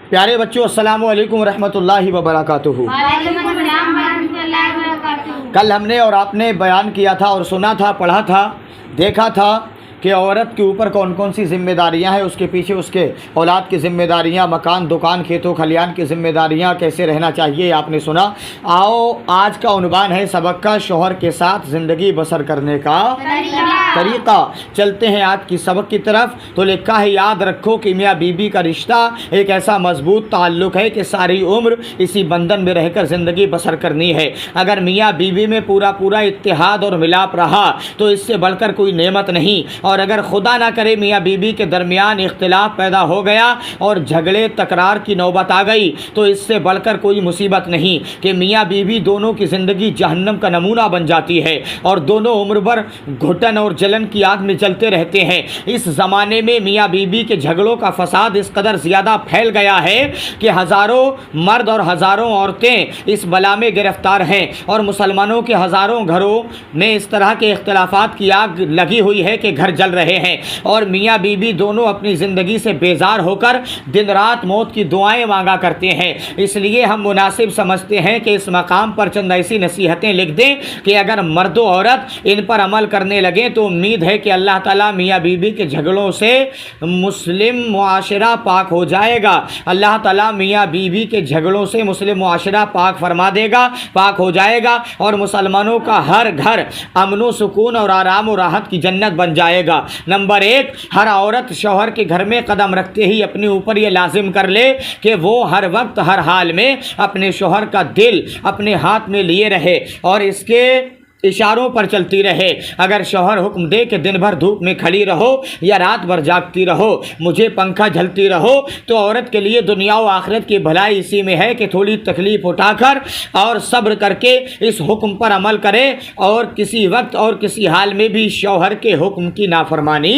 پیارے بچوں، السلام علیکم ورحمۃ اللہ وبرکاتہ۔ وعلیکم السلام ورحمۃ اللہ وبرکاتہ۔ کل ہم نے اور آپ نے بیان کیا تھا اور سنا تھا، پڑھا تھا، دیکھا تھا کہ عورت کے اوپر کون کون سی ذمہ داریاں ہیں، اس کے پیچھے اس کے اولاد کی ذمہ داریاں، مکان دکان کھیتوں کھلیان کی ذمہ داریاں، کیسے رہنا چاہیے، آپ نے سنا۔ آؤ آج کا عنوان ہے سبق کا، شوہر کے ساتھ زندگی بسر کرنے کا طریقہ۔ چلتے ہیں آج کی سبق کی طرف۔ تو لکھا ہے، یاد رکھو کہ میاں بیوی کا رشتہ ایک ایسا مضبوط تعلق ہے کہ ساری عمر اسی بندھن میں رہ کر زندگی بسر کرنی ہے۔ اگر میاں بیوی میں پورا اتحاد اور ملاپ رہا تو اس سے بڑھ کر کوئی نعمت نہیں، اور اگر خدا نہ کرے میاں بیوی کے درمیان اختلاف پیدا ہو گیا اور جھگڑے تکرار کی نوبت آ گئی تو اس سے بڑھ کر کوئی مصیبت نہیں کہ میاں بیوی دونوں کی زندگی جہنم کا نمونہ بن جاتی ہے اور دونوں عمر بھر گھٹن اور جلن کی آگ میں جلتے رہتے ہیں۔ اس زمانے میں میاں بیوی کے جھگڑوں کا فساد اس قدر زیادہ پھیل گیا ہے کہ ہزاروں مرد اور ہزاروں عورتیں اس بلا میں گرفتار ہیں، اور مسلمانوں کے ہزاروں گھروں میں اس طرح کے اختلافات کی آگ لگی ہوئی ہے کہ گھر جل رہے ہیں، اور میاں بیوی دونوں اپنی زندگی سے بیزار ہو کر دن رات موت کی دعائیں مانگا کرتے ہیں۔ اس لیے ہم مناسب سمجھتے ہیں کہ اس مقام پر چند ایسی نصیحتیں لکھ دیں کہ اگر مرد و عورت ان پر عمل کرنے لگیں تو امید ہے کہ اللہ تعالیٰ میاں بیوی کے جھگڑوں سے مسلم معاشرہ پاک ہو جائے گا۔ اللہ تعالیٰ میاں بیوی کے جھگڑوں سے مسلم معاشرہ پاک فرما دے گا، پاک ہو جائے گا، اور مسلمانوں کا ہر گھر امن و سکون اور آرام و راحت کی جنت بن جائے گا۔ نمبر 1، ہر عورت شوہر کے گھر میں قدم رکھتے ہی اپنے اوپر یہ لازم کر لے کہ وہ ہر وقت ہر حال میں اپنے شوہر کا دل اپنے ہاتھ میں لیے رہے اور اس کے اشاروں پر چلتی رہے۔ اگر شوہر حکم دے کہ دن بھر دھوپ میں کھڑی رہو یا رات بھر جاگتی رہو، مجھے پنکھا جھلتی رہو، تو عورت کے لیے دنیا و آخرت کی بھلائی اسی میں ہے کہ تھوڑی تکلیف اٹھا کر اور صبر کر کے اس حکم پر عمل کرے اور کسی وقت اور کسی حال میں بھی شوہر کے حکم کی نافرمانی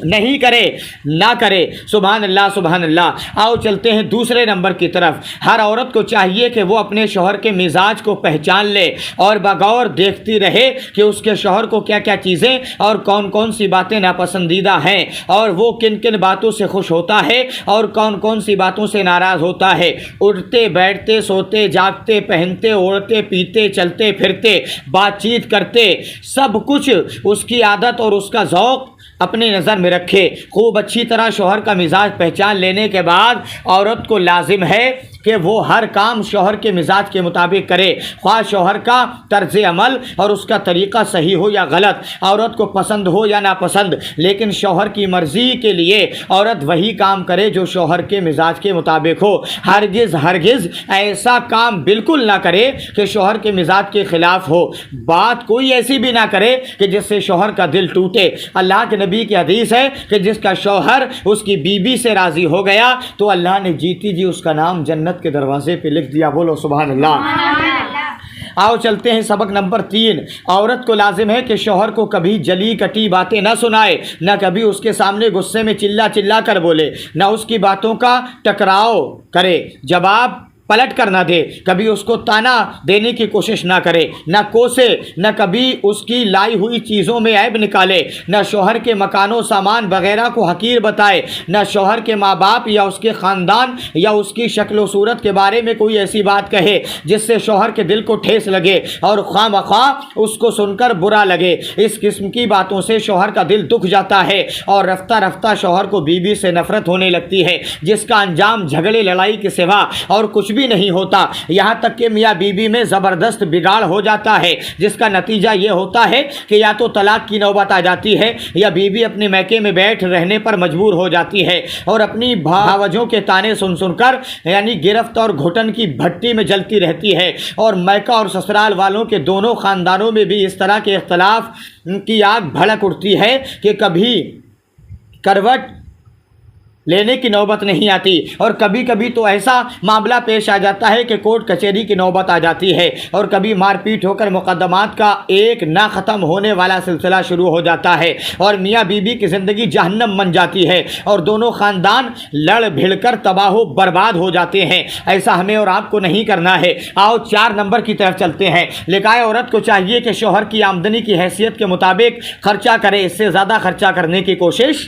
نہیں کرے، نہ کرے۔ سبحان اللہ، سبحان اللہ۔ آؤ چلتے ہیں دوسرے نمبر کی طرف۔ ہر عورت کو چاہیے کہ وہ اپنے شوہر کے مزاج کو پہچان لے اور بغور دیکھتی رہے کہ اس کے شوہر کو کیا کیا چیزیں اور کون کون سی باتیں ناپسندیدہ ہیں، اور وہ کن کن باتوں سے خوش ہوتا ہے اور کون کون سی باتوں سے ناراض ہوتا ہے۔ اٹھتے بیٹھتے، سوتے جاگتے، پہنتے اوڑھتے، پیتے چلتے پھرتے، بات چیت کرتے، سب کچھ اس کی عادت اور اس کا ذوق اپنی نظر میں رکھے۔ خوب اچھی طرح شوہر کا مزاج پہچان لینے کے بعد عورت کو لازم ہے کہ وہ ہر کام شوہر کے مزاج کے مطابق کرے، خواہ شوہر کا طرز عمل اور اس کا طریقہ صحیح ہو یا غلط، عورت کو پسند ہو یا ناپسند، لیکن شوہر کی مرضی کے لیے عورت وہی کام کرے جو شوہر کے مزاج کے مطابق ہو۔ ہرگز ایسا کام بالکل نہ کرے کہ شوہر کے مزاج کے خلاف ہو۔ بات کوئی ایسی بھی نہ کرے کہ جس سے شوہر کا دل ٹوٹے۔ اللہ کے نبی کی حدیث ہے کہ جس کا شوہر اس کی بیوی سے راضی ہو گیا تو اللہ نے جیتی جی اس کا نام جنت کے دروازے پہ لکھ دیا۔ بولو سبحان اللہ۔ آؤ چلتے ہیں سبق نمبر 3۔ عورت کو لازم ہے کہ شوہر کو کبھی جلی کٹی باتیں نہ سنائے، نہ کبھی اس کے سامنے غصے میں چلا کر بولے، نہ اس کی باتوں کا ٹکراؤ کرے، جواب پلٹ کر نہ دے، کبھی اس کو تانا دینے کی کوشش نہ کرے، نہ کوسے، نہ کبھی اس کی لائی ہوئی چیزوں میں عیب نکالے، نہ شوہر کے مکان و سامان وغیرہ کو حقیر بتائے، نہ شوہر کے ماں باپ یا اس کے خاندان یا اس کی شکل و صورت کے بارے میں کوئی ایسی بات کہے جس سے شوہر کے دل کو ٹھیس لگے اور خواہ مخواہ اس کو سن کر برا لگے۔ اس قسم کی باتوں سے شوہر کا دل دکھ جاتا ہے اور رفتہ رفتہ شوہر کو بیوی سے نفرت ہونے لگتی ہے، جس کا انجام جھگڑے لڑائی کے سوا اور کچھ بھی نہیں ہوتا، یہاں تک کہ میاں بیوی میں زبردست بگاڑ ہو جاتا ہے، جس کا نتیجہ یہ ہوتا ہے کہ یا تو طلاق کی نوبت آ جاتی ہے یا بیوی اپنے میکے میں بیٹھ رہنے پر مجبور ہو جاتی ہے اور اپنی بھاوجوں کے تانے سن کر یعنی گرفت اور گھٹن کی بھٹی میں جلتی رہتی ہے، اور میکہ اور سسرال والوں کے دونوں خاندانوں میں بھی اس طرح کے اختلاف کی آگ بھڑک اٹھتی ہے کہ کبھی کروٹ لینے کی نوبت نہیں آتی، اور کبھی کبھی تو ایسا معاملہ پیش آ جاتا ہے کہ کورٹ کچہری کی نوبت آ جاتی ہے، اور کبھی مار پیٹ ہو کر مقدمات کا ایک نہ ختم ہونے والا سلسلہ شروع ہو جاتا ہے، اور میاں بیوی کی زندگی جہنم بن جاتی ہے اور دونوں خاندان لڑ بھڑ کر تباہ و برباد ہو جاتے ہیں۔ ایسا ہمیں اور آپ کو نہیں کرنا ہے۔ آؤ 4 نمبر کی طرف چلتے ہیں۔ لکھا ہے عورت کو چاہیے کہ شوہر کی آمدنی کی حیثیت کے مطابق خرچہ کرے، اس سے زیادہ خرچہ کرنے کی کوشش